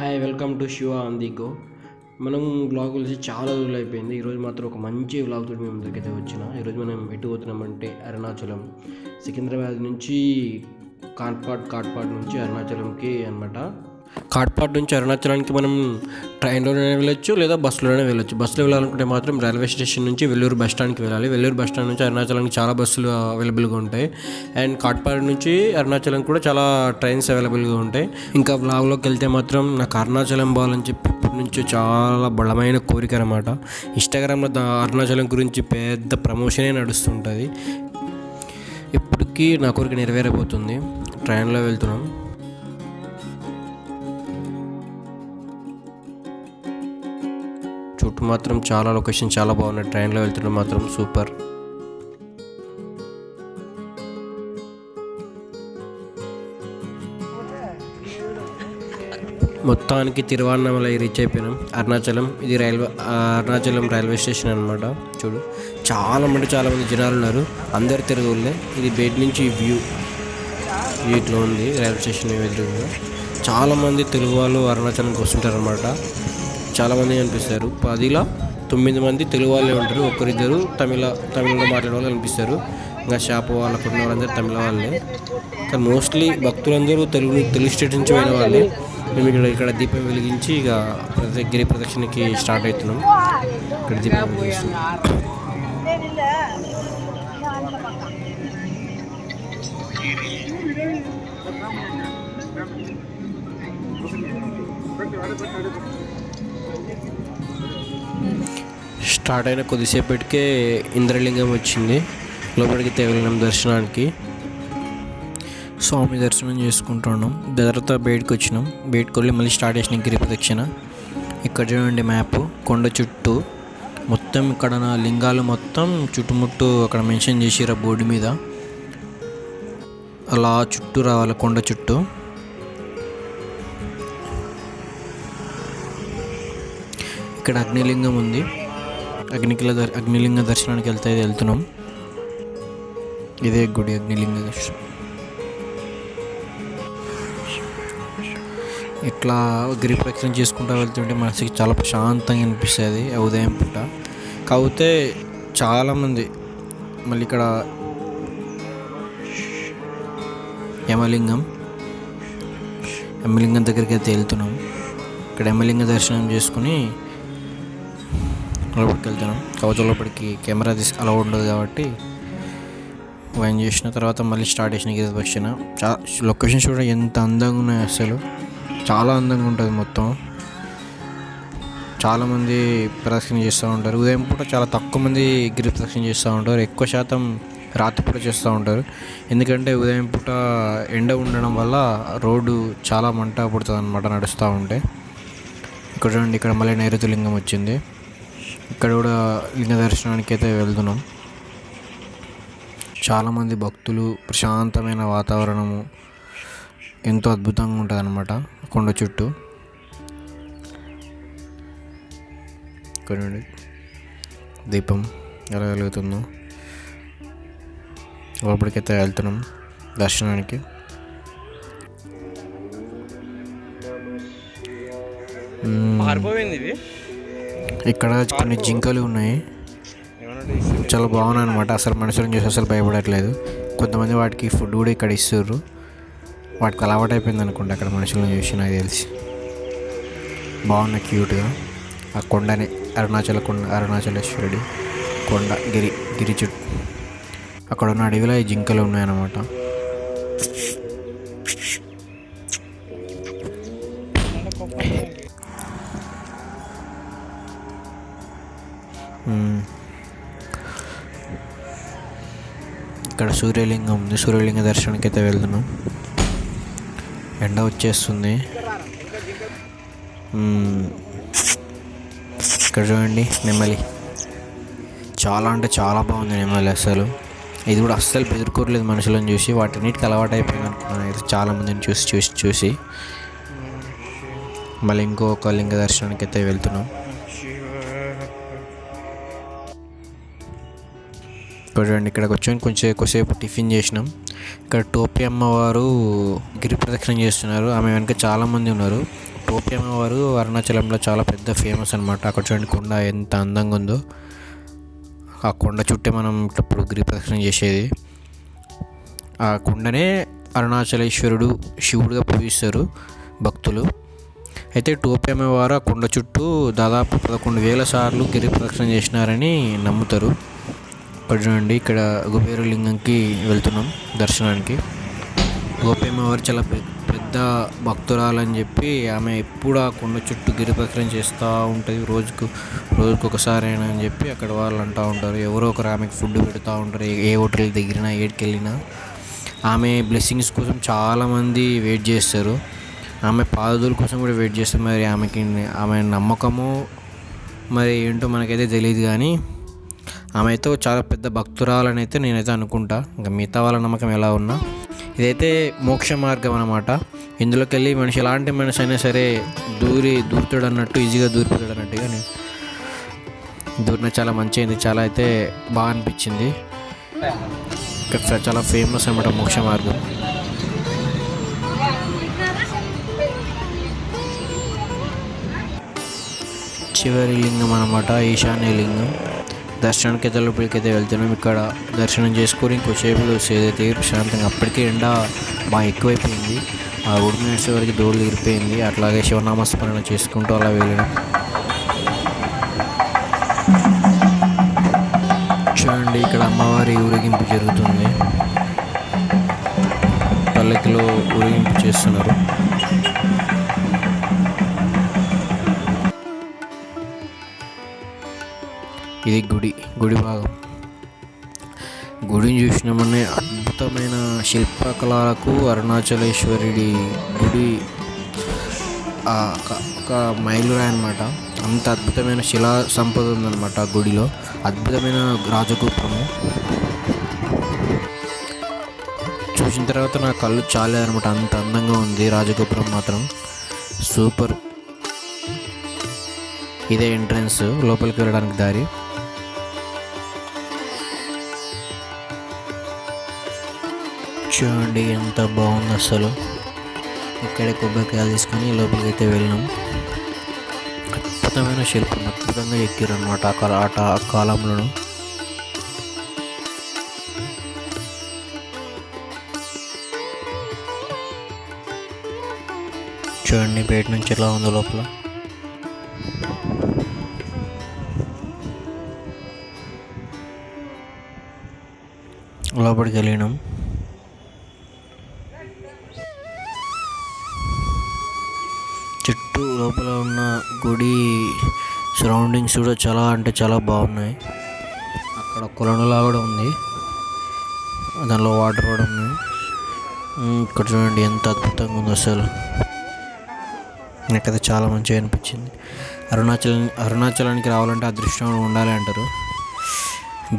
Hi welcome to Shiva on the go. మనం vlog కలిసి చాలా రోజులు అయిపోయింది. ఈరోజు మాత్రం ఒక మంచి వ్లాగ్ తోటి మేము దగ్గరైతే వచ్చిన. ఈరోజు మనం ఎటు పోతున్నామంటే అరుణాచలం, సికింద్రాబాద్ నుంచి కాట్పాడ్ నుంచి అరుణాచలంకి అనమాట. కాట్పాడ్ నుంచి అరుణాచలానికి మనం ట్రైన్లోనే వెళ్ళొచ్చు లేదా బస్సులోనే వెళ్ళొచ్చు. బస్సులో వెళ్ళాలనుకుంటే మాత్రం రైల్వే స్టేషన్ నుంచి వెల్లూరు బస్ స్టాండ్కి వెళ్ళాలి. వెల్లూరు బస్ స్టాండ్ నుంచి అరుణాచలానికి చాలా బస్సులు అవైలబుల్గా ఉంటాయి. అండ్ కాట్పాడ్ నుంచి అరుణాచలం కూడా చాలా ట్రైన్స్ అవైలబుల్గా ఉంటాయి. ఇంకా వ్లాగ్లోకి వెళ్తే మాత్రం నాకు అరుణాచలం పోవాలని చెప్పి ఇప్పటి నుంచి చాలా బలమైన కోరిక అనమాట. ఇన్స్టాగ్రామ్లో అరుణాచలం గురించి పెద్ద ప్రమోషనే నడుస్తుంటుంది. ఇప్పటికీ నా కోరిక నెరవేరబోతుంది. ట్రైన్లో వెళ్తున్నాం. చుట్టూ మాత్రం చాలా లొకేషన్ చాలా బాగున్నాయి. ట్రైన్లో వెళ్తుంటే మాత్రం సూపర్. మొత్తానికి తిరువన్నామలై రీచ్ అయిపోయినాం. అరుణాచలం ఇది అరుణాచలం రైల్వే స్టేషన్ అనమాట. చూడు చాలామంది జనాలు ఉన్నారు. అందరు తెలుగులే. ఇది బయట నుంచి వ్యూ ఇట్లా ఉంది. రైల్వే స్టేషన్ ఎదురుగా చాలామంది తెలుగు వాళ్ళు అరుణాచలంకి వస్తుంటారు అనమాట. చాలామంది కనిపిస్తారు. 10లో 9 మంది తెలుగు వాళ్ళే ఉంటారు. ఒకరిద్దరు తమిళంలో మాట్లాడే వాళ్ళు కనిపిస్తారు. ఇంకా షాప్ వాళ్ళకు ఉన్న వాళ్ళందరూ తమిళ వాళ్ళే. కానీ మోస్ట్లీ భక్తులందరూ తెలుగు స్టేట్ నుంచి పోయిన వాళ్ళే. మేము ఇక్కడ దీపం వెలిగించి ఇక గిరి ప్రదక్షిణకి స్టార్ట్ అవుతున్నాం. ఇక్కడ దీపం వెలిగిస్తున్నాం. స్టార్ట్ అయిన కొద్దిసేపటికే ఇంద్రలింగం వచ్చింది. లోపలికి వెళ్ళినాం దర్శనానికి. స్వామి దర్శనం చేసుకుంటున్నాం. తర్వాత బయటకు వచ్చినాం. బయటకు వెళ్ళి మళ్ళీ స్టార్ట్ చేసినాం గిరి ప్రదక్షిణ. ఇక్కడ చూడండి మ్యాప్. కొండ చుట్టూ మొత్తం ఇక్కడ నా లింగాలు మొత్తం చుట్టుముట్టు అక్కడ మెన్షన్ చేసిరా బోర్డు మీద. అలా చుట్టూ రావాలి కొండ చుట్టూ. ఇక్కడ అగ్నిలింగం ఉంది. అగ్నిలింగ దర్శనానికి వెళ్తున్నాం. ఇదే గుడి అగ్నిలింగ దర్శనం. ఇట్లా గిరి ప్రదక్షిణ చేసుకుంటూ వెళ్తుంటే మనసుకి చాలా ప్రశాంతంగా అనిపిస్తుంది ఉదయం పూట. కాకపోతే చాలామంది మళ్ళీ ఇక్కడ యమలింగం దగ్గరికి అయితే వెళ్తున్నాం. ఇక్కడ యమలింగ దర్శనం చేసుకుని లోపలికి వెళ్తున్నాం. కాకపోతే లోపలికి కెమెరా అలా ఉండదు కాబట్టి వైన్ చేసిన తర్వాత మళ్ళీ స్టార్ట్ చేసిన గిరి ప్రదక్షిణ. లొకేషన్స్ కూడా ఎంత అందంగా ఉన్నాయి. అసలు చాలా అందంగా ఉంటుంది మొత్తం. చాలామంది ప్రదక్షిణ చేస్తూ ఉంటారు. ఉదయం పూట చాలా తక్కువ మంది గిరి ప్రదక్షిణ చేస్తూ ఉంటారు. ఎక్కువ శాతం రాత్రిపూట చేస్తూ ఉంటారు. ఎందుకంటే ఉదయం పూట ఎండ ఉండడం వల్ల రోడ్డు చాలా మంట పుడుతుంది అన్నమాట నడుస్తూ ఉంటే. ఇక్కడ చూడండి, ఇక్కడ మళ్ళీ నైరుతి లింగం వచ్చింది. ఇక్కడ కూడా లింగ దర్శనానికి అయితే వెళ్తున్నాం. చాలామంది భక్తులు, ప్రశాంతమైన వాతావరణము, ఎంతో అద్భుతంగా ఉంటుంది అన్నమాట కొండ చుట్టూ. ఇక్కడ దీపం ఎలా వెలుగుతుందో. లోపలికైతే వెళ్తున్నాం దర్శనానికి. ఇక్కడ కొన్ని జింకలు ఉన్నాయి. చాలా బాగున్నాయి అనమాట. అసలు మనుషులను చూసి అసలు భయపడట్లేదు. కొంతమంది వాటికి ఫుడ్ కూడా ఇక్కడ ఇస్తారు. వాటికి అలవాటు అయిపోయింది అనుకుంటా అక్కడ మనుషులను చూసి. నాకు తెలిసి బాగున్నాయి క్యూట్గా. ఆ కొండనే అరుణాచలేశ్వరుడి కొండ గిరి చుట్టూ అక్కడ ఉన్న అడవిలో ఈ జింకలు ఉన్నాయన్నమాట. ఇక్కడ సూర్యలింగం ఉంది. సూర్యలింగ దర్శనానికి అయితే వెళ్తున్నాం. ఎండ వచ్చేస్తుంది. ఇక్కడ చూడండి నెమలి. చాలా అంటే చాలా బాగుంది నెమలి. అసలు ఇది కూడా అస్సలు బెదురుకోవట్లేదు మనుషులను చూసి. వాటిన్నిటికి అలవాటు అయిపోయింది అనుకున్నాను చాలామందిని చూసి. మళ్ళీ ఇంకొక లింగ దర్శనానికి అయితే వెళ్తున్నాం. చూడండి, ఇక్కడికి వచ్చాను. కొంచెంసేపు టిఫిన్ చేసినాం. ఇక్కడ టోపీ అమ్మవారు గిరి ప్రదక్షిణ చేస్తున్నారు. ఆమె వెనక చాలామంది ఉన్నారు. టోపీ అమ్మవారు అరుణాచలంలో చాలా పెద్ద ఫేమస్ అనమాట. అక్కడ చూడండి కొండ ఎంత అందంగా ఉందో. ఆ కొండ చుట్టే మనం ఇప్పుడు గిరి ప్రదక్షిణ చేసేది. ఆ కొండనే అరుణాచలేశ్వరుడు శివుడిగా పూజిస్తారు భక్తులు. అయితే టోపీ అమ్మవారు ఆ కొండ చుట్టూ దాదాపు 11,000 సార్లు గిరి ప్రదక్షిణ చేసినారని నమ్ముతారు. ఇక్కడ చూడండి, ఇక్కడ కుబేర లింగంకి వెళ్తున్నాం దర్శనానికి. టోపీ అమ్మవారు చాలా పెద్ద భక్తురాలని చెప్పి ఆమె ఎప్పుడు ఆ కొండ చుట్టూ గిరి ప్రదక్షిణ చేస్తూ ఉంటుంది. రోజుకు ఒకసారి అయినా అని చెప్పి అక్కడ వాళ్ళు అంటూ ఉంటారు. ఎవరో ఒకరు ఆమెకు ఫుడ్ పెడుతూ ఉంటారు. ఏ హోటల్ దగ్గర ఏడికి వెళ్ళినా ఆమె బ్లెస్సింగ్స్ కోసం చాలామంది వెయిట్ చేస్తారు. ఆమె పాదదుల కోసం కూడా వెయిట్ చేస్తారు. మరి ఆమె నమ్మకము మరి ఏంటో మనకైతే తెలియదు, కానీ ఆమె అయితే చాలా పెద్ద భక్తురాలని అయితే నేనైతే అనుకుంటా. ఇంకా మిగతా వాళ్ళ నమ్మకం ఎలా ఉన్నా ఇదైతే మోక్ష మార్గం అన్నమాట. ఇందులోకి వెళ్ళి మనిషి ఎలాంటి మనిషి అయినా సరే దూరుతాడు అన్నట్టు, ఈజీగా దూరిపోతాడు అన్నట్టుగా దూరిన చాలా మంచిగా, చాలా అయితే బాగా అనిపించింది. ఇక్కడ చాలా ఫేమస్ అన్నమాట మోక్ష మార్గం. చివరి లింగం అన్నమాట ఈశాన్య లింగం. దర్శనానికి అయితే లోపలికైతే వెళ్తున్నాం. ఇక్కడ దర్శనం చేసుకొని ఇంకోసేపులో ఏదైతే ప్రశాంతంగా, అప్పటికే ఎండ బాగా ఎక్కువైపోయింది. ఆ ఉడిమి వేసే వరకు దోళ్ళు తీరిపోయింది. అట్లాగే శివనామస్మరణ చేసుకుంటూ అలా వెళ్ళడం. చూడండి, ఇక్కడ అమ్మవారి ఊరేగింపు జరుగుతుంది. పల్లకిలో ఊరేగింపు చేస్తున్నారు. ఇది గుడి భాగం. గుడిని చూసినామనే అద్భుతమైన శిల్పకళలకు అరుణాచలేశ్వరుడి గుడి ఒక మైలురాయి అన్నమాట. అంత అద్భుతమైన శిలా సంపద ఉందన్నమాట ఆ గుడిలో. అద్భుతమైన రాజగోపురము చూసిన తర్వాత నా కళ్ళు చాలేదన్నమాట. అంత అందంగా ఉంది రాజగోపురం మాత్రం, సూపర్. ఇదే ఎంట్రన్స్, లోపలికి వెళ్ళడానికి దారి. చూడండి ఎంత బాగుంది అసలు. ఇక్కడే కొబ్బరికాయలు తీసుకొని లోపలికి అయితే వెళ్ళినాం. అద్భుతమైన శిల్పం, అద్భుతంగా ఎక్కిరన్నమాట ఆ కాలంలో. చూడండి బయట నుంచి ఎలా ఉందో లోపల. లోపలికి వెళ్ళినాం. చుట్టూ లోపల ఉన్న గుడి సరౌండింగ్స్ కూడా చాలా అంటే చాలా బాగున్నాయి. అక్కడ కొలనులా కూడా ఉంది, దానిలో వాటర్ కూడా ఉన్నాయి. ఇక్కడ చూడండి ఎంత అద్భుతంగా ఉంది అసలు. నాకైతే చాలా మంచిగా అనిపించింది. అరుణాచలానికి రావాలంటే అదృష్టం ఉండాలి అంటారు.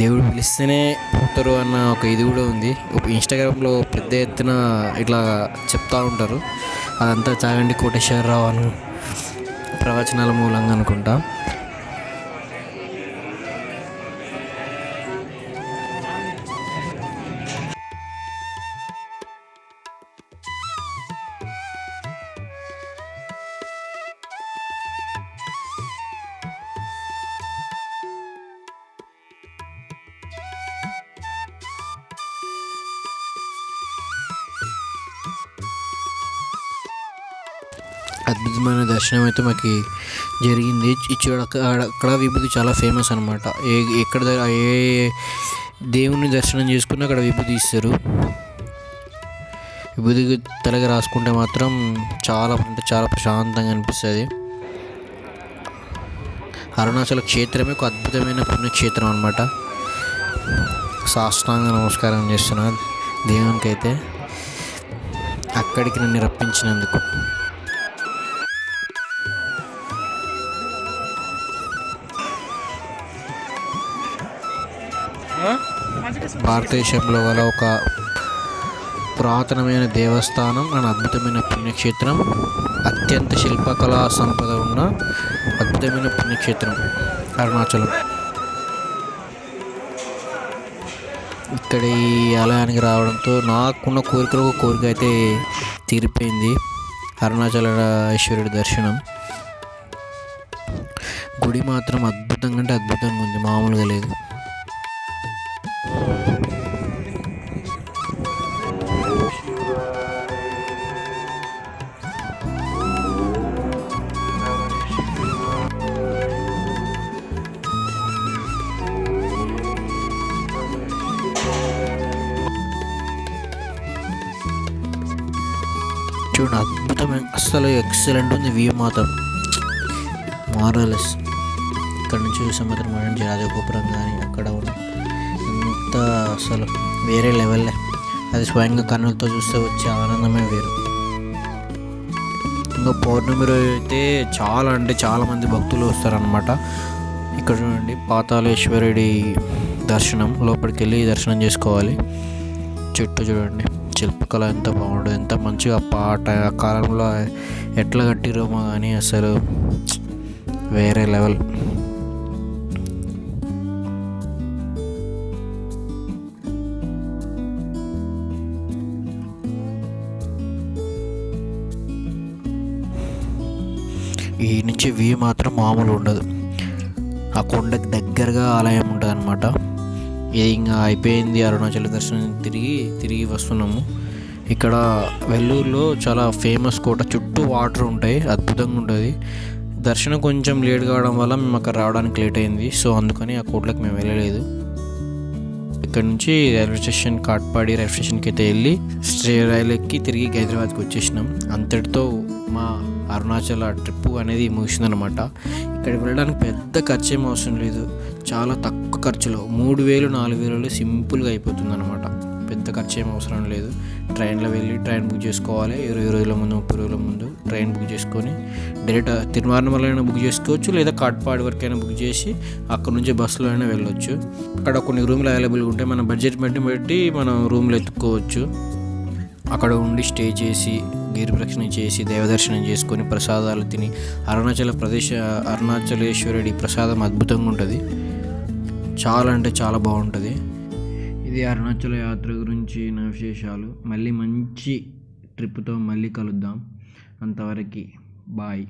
దేవుడు పిలిస్తేనే పోతారు అన్న ఒక ఇది కూడా ఉంది. ఇన్స్టాగ్రామ్లో పెద్ద ఎత్తున ఇట్లా చెప్తూ ఉంటారు. అదంతా చాగంటి కోటేశ్వరరావు అని ప్రవచనాల మూలంగా అనుకుంటా. అద్భుతమైన దర్శనం అయితే మాకు జరిగింది. అక్కడ విభూతి చాలా ఫేమస్ అనమాట. ఏ దేవుని దర్శనం చేసుకుని అక్కడ విభూతి ఇస్తారు. విభూతి తలగా రాసుకుంటే మాత్రం చాలా అంటే చాలా ప్రశాంతంగా అనిపిస్తుంది. అరుణాచల క్షేత్రమే ఒక అద్భుతమైన పుణ్యక్షేత్రం అనమాట. సాష్టాంగ నమస్కారం చేస్తున్నా దేవునికి అయితే, అక్కడికి నన్ను రప్పించినందుకు. భారతదేశంలో గల ఒక పురాతనమైన దేవస్థానం అండ్ అద్భుతమైన పుణ్యక్షేత్రం, అత్యంత శిల్పకళా సంపద ఉన్న అద్భుతమైన పుణ్యక్షేత్రం అరుణాచలం. ఇక్కడ ఈ ఆలయానికి రావడంతో నాకున్న కోరిక అయితే తీరిపోయింది. అరుణాచలేశ్వరుడి దర్శనం. గుడి మాత్రం అద్భుతంగా అంటే అద్భుతంగా ఉంది, మామూలుగా లేదు. చూడండి, అద్భుతమైన అస్సలు ఎక్సలెంట్ ఉంది. వ్యూ మాత్రం మార్వెలస్. ఇక్కడ నుంచి చూసే మాత్రం మంచి రాజగోపురం కానీ అక్కడ ఉన్న ఎంత అసలు వేరే లెవెల్లే. అది స్వయంగా కన్నులతో చూస్తే వచ్చే ఆనందమే వేరు. ఇంకా పౌర్ణమి రోజు అయితే చాలా అంటే చాలామంది భక్తులు వస్తారనమాట. ఇక్కడ చూడండి, పాతాళేశ్వరుడి దర్శనం, లోపలికి వెళ్ళి దర్శనం చేసుకోవాలి. చుట్టూ చూడండి శిల్పకళ ఎంత బాగుంటుంది, ఎంత మంచిగా పాట ఆ కాలంలో ఎట్లా కట్టిరోమో కానీ అసలు వేరే లెవెల్. ఈ నుంచి వ్యూ మాత్రం మామూలు ఉండదు. ఆ కొండకి దగ్గరగా ఆలయం ఉంటుంది అనమాట. ఇది ఇంకా అయిపోయింది, అరుణాచల దర్శనం తిరిగి వస్తున్నాము. ఇక్కడ వెల్లూరులో చాలా ఫేమస్ కోట, చుట్టూ వాటర్ ఉంటాయి, అద్భుతంగా ఉంటుంది. దర్శనం కొంచెం లేట్ కావడం వల్ల మేము అక్కడ రావడానికి లేట్ అయింది. సో అందుకని ఆ కోటలోకి మేము వెళ్ళలేదు. ఇక్కడ నుంచి రైల్వే స్టేషన్, కాట్పాడి రైల్వే స్టేషన్కి అయితే వెళ్ళి రైలు ఎక్కి తిరిగి హైదరాబాద్కి వచ్చేసినాం. అంతటితో మా అరుణాచల ట్రిప్ అనేది ముగిసిందనమాట. ఇక్కడికి వెళ్ళడానికి పెద్ద ఖర్చు ఏం అవసరం లేదు, చాలా తక్కువ ఖర్చులో 3,000-4,000 సింపుల్గా అయిపోతుంది అనమాట. పెద్ద ఖర్చు ఏం అవసరం లేదు. ట్రైన్లో వెళ్ళి ట్రైన్ బుక్ చేసుకోవాలి. 20 రోజుల ముందు 30 రోజుల ముందు ట్రైన్ బుక్ చేసుకొని డైరెక్ట్ తిరుమల బుక్ చేసుకోవచ్చు, లేదా కాట్పాడి వరకైనా బుక్ చేసి అక్కడ నుంచి బస్సులో అయినా వెళ్ళొచ్చు. అక్కడ కొన్ని రూమ్లు అవైలబుల్గా ఉంటాయి, మన బడ్జెట్ బట్టి మనం రూమ్లు ఎత్తుక్కోవచ్చు. అక్కడ ఉండి స్టే చేసి గిరి ప్రదక్షిణ చేసి దైవదర్శనం చేసుకొని ప్రసాదాలు తిని అరుణాచలేశ్వరుడి ప్రసాదం అద్భుతంగా ఉంటుంది, చాలా అంటే చాలా బాగుంటుంది. ఇది అరుణాచల యాత్ర గురించి నా విశేషాలు. మళ్ళీ మంచి ట్రిప్తో మళ్ళీ కలుద్దాం. అంతవరకు బాయ్.